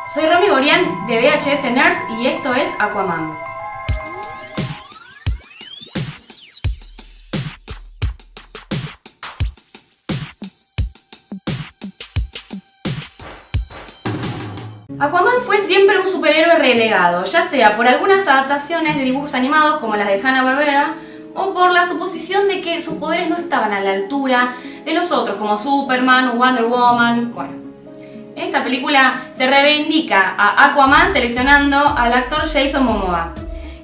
Soy Romy Gorián de VHS Nerds y esto es Aquaman. Aquaman fue siempre un superhéroe relegado, ya sea por algunas adaptaciones de dibujos animados como las de Hanna-Barbera o por la suposición de que sus poderes no estaban a la altura de los otros como Superman o Wonder Woman. Bueno, en esta película se reivindica a Aquaman seleccionando al actor Jason Momoa,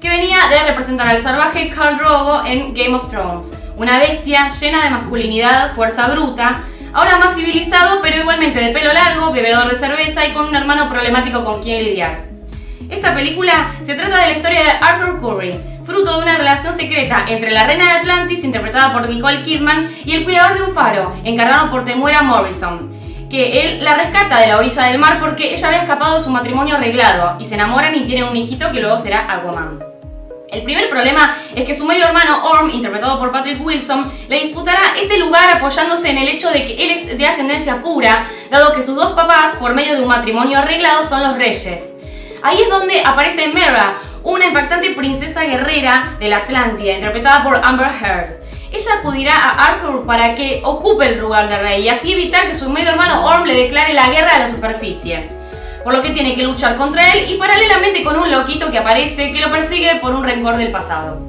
que venía de representar al salvaje Khal Drogo en Game of Thrones, una bestia llena de masculinidad, fuerza bruta, ahora más civilizado pero igualmente de pelo largo, bebedor de cerveza y con un hermano problemático con quien lidiar. Esta película se trata de la historia de Arthur Curry, fruto de una relación secreta entre la reina de Atlantis, interpretada por Nicole Kidman, y el cuidador de un faro, encarnado por Temuera Morrison, que él la rescata de la orilla del mar porque ella había escapado de su matrimonio arreglado y se enamoran y tienen un hijito que luego será Aquaman. El primer problema es que su medio hermano Orm, interpretado por Patrick Wilson, le disputará ese lugar apoyándose en el hecho de que él es de ascendencia pura, dado que sus dos papás, por medio de un matrimonio arreglado, son los reyes. Ahí es donde aparece Mera, una impactante princesa guerrera de la Atlántida, interpretada por Amber Heard. Ella acudirá a Arthur para que ocupe el lugar de rey y así evitar que su medio hermano Orm le declare la guerra a la superficie. Por lo que tiene que luchar contra él y paralelamente con un loquito que aparece que lo persigue por un rencor del pasado.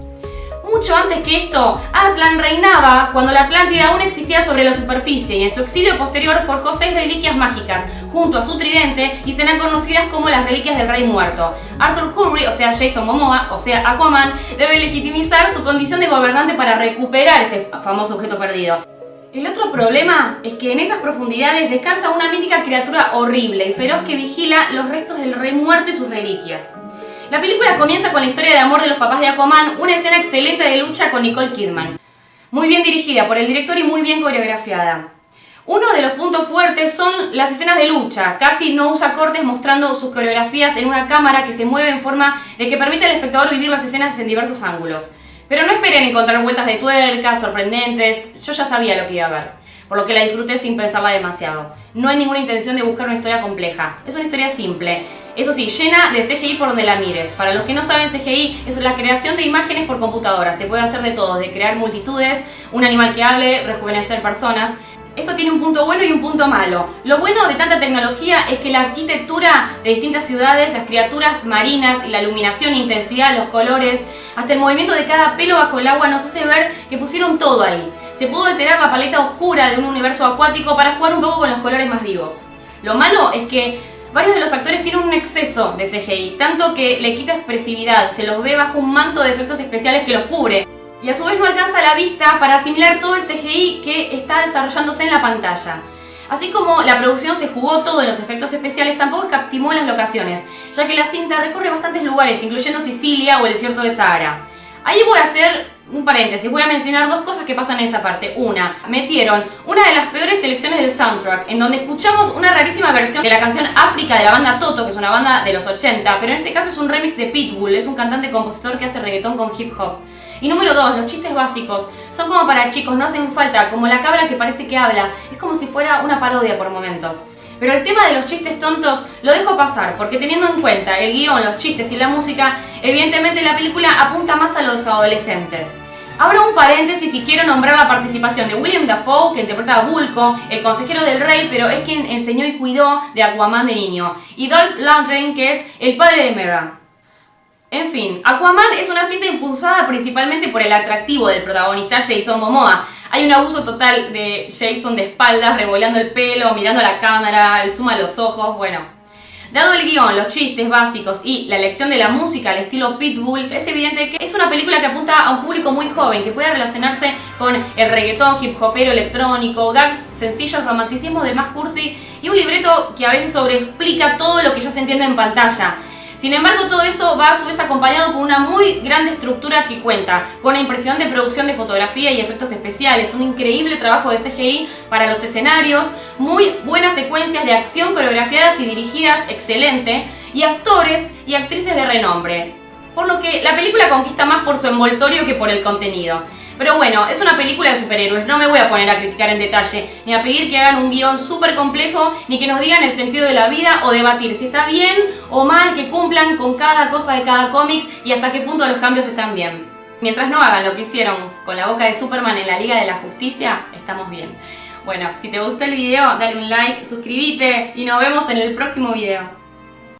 Mucho antes que esto, Atlan reinaba cuando la Atlántida aún existía sobre la superficie y en su exilio posterior forjó 6 reliquias mágicas junto a su tridente y serán conocidas como las reliquias del rey muerto. Arthur Curry, o sea Jason Momoa, o sea Aquaman, debe legitimizar su condición de gobernante para recuperar este famoso objeto perdido. El otro problema es que en esas profundidades descansa una mítica criatura horrible y feroz que vigila los restos del rey muerto y sus reliquias. La película comienza con la historia de amor de los papás de Aquaman, una escena excelente de lucha con Nicole Kidman, muy bien dirigida por el director y muy bien coreografiada. Uno de los puntos fuertes son las escenas de lucha, casi no usa cortes mostrando sus coreografías en una cámara que se mueve en forma de que permite al espectador vivir las escenas en diversos ángulos. Pero no esperen encontrar vueltas de tuerca, sorprendentes, yo ya sabía lo que iba a ver, por lo que la disfruté sin pensarla demasiado. No hay ninguna intención de buscar una historia compleja, es una historia simple, eso sí, llena de CGI por donde la mires. Para los que no saben, CGI es la creación de imágenes por computadora, se puede hacer de todo, de crear multitudes, un animal que hable, rejuvenecer personas. Esto tiene un punto bueno y un punto malo. Lo bueno de tanta tecnología es que la arquitectura de distintas ciudades, las criaturas marinas y la iluminación, intensidad, los colores, hasta el movimiento de cada pelo bajo el agua nos hace ver que pusieron todo ahí. Se pudo alterar la paleta oscura de un universo acuático para jugar un poco con los colores más vivos. Lo malo es que varios de los actores tienen un exceso de CGI, tanto que le quita expresividad, se los ve bajo un manto de efectos especiales que los cubre. Y a su vez no alcanza la vista para asimilar todo el CGI que está desarrollándose en la pantalla. Así como la producción se jugó todo en los efectos especiales, tampoco escatimó en las locaciones, ya que la cinta recorre bastantes lugares, incluyendo Sicilia o el desierto de Sahara. Ahí voy a hacer un paréntesis, voy a mencionar dos cosas que pasan en esa parte. Una, metieron una de las peores selecciones del soundtrack, en donde escuchamos una rarísima versión de la canción África de la banda Toto, que es una banda de los 80, pero en este caso es un remix de Pitbull, es un cantante-compositor que hace reggaetón con hip hop. Y número 2, los chistes básicos son como para chicos, no hacen falta, como la cabra que parece que habla, es como si fuera una parodia por momentos. Pero el tema de los chistes tontos lo dejo pasar, porque teniendo en cuenta el guión, los chistes y la música, evidentemente la película apunta más a los adolescentes. Abro un paréntesis y quiero nombrar la participación de William Dafoe, que interpreta a Vulko, el consejero del rey, pero es quien enseñó y cuidó de Aquaman de niño, y Dolph Lundgren, que es el padre de Mera. En fin, Aquaman es una cinta impulsada principalmente por el atractivo del protagonista Jason Momoa. Hay un abuso total de Jason de espaldas, revoleando el pelo, mirando a la cámara, el zoom a los ojos, bueno. Dado el guión, los chistes básicos y la elección de la música al estilo Pitbull, es evidente que es una película que apunta a un público muy joven, que puede relacionarse con el reggaetón, hip hopero, electrónico, gags sencillos, romanticismo del más cursi y un libreto que a veces sobreexplica todo lo que ya se entiende en pantalla. Sin embargo, todo eso va a su vez acompañado con una muy grande estructura que cuenta con una impresión de producción de fotografía y efectos especiales, un increíble trabajo de CGI para los escenarios, muy buenas secuencias de acción coreografiadas y dirigidas, excelente, y actores y actrices de renombre. Por lo que la película conquista más por su envoltorio que por el contenido. Pero bueno, es una película de superhéroes, no me voy a poner a criticar en detalle, ni a pedir que hagan un guión súper complejo, ni que nos digan el sentido de la vida o debatir si está bien o mal que cumplan con cada cosa de cada cómic y hasta qué punto los cambios están bien. Mientras no hagan lo que hicieron con la boca de Superman en la Liga de la Justicia, estamos bien. Bueno, si te gustó el video, dale un like, suscríbete y nos vemos en el próximo video.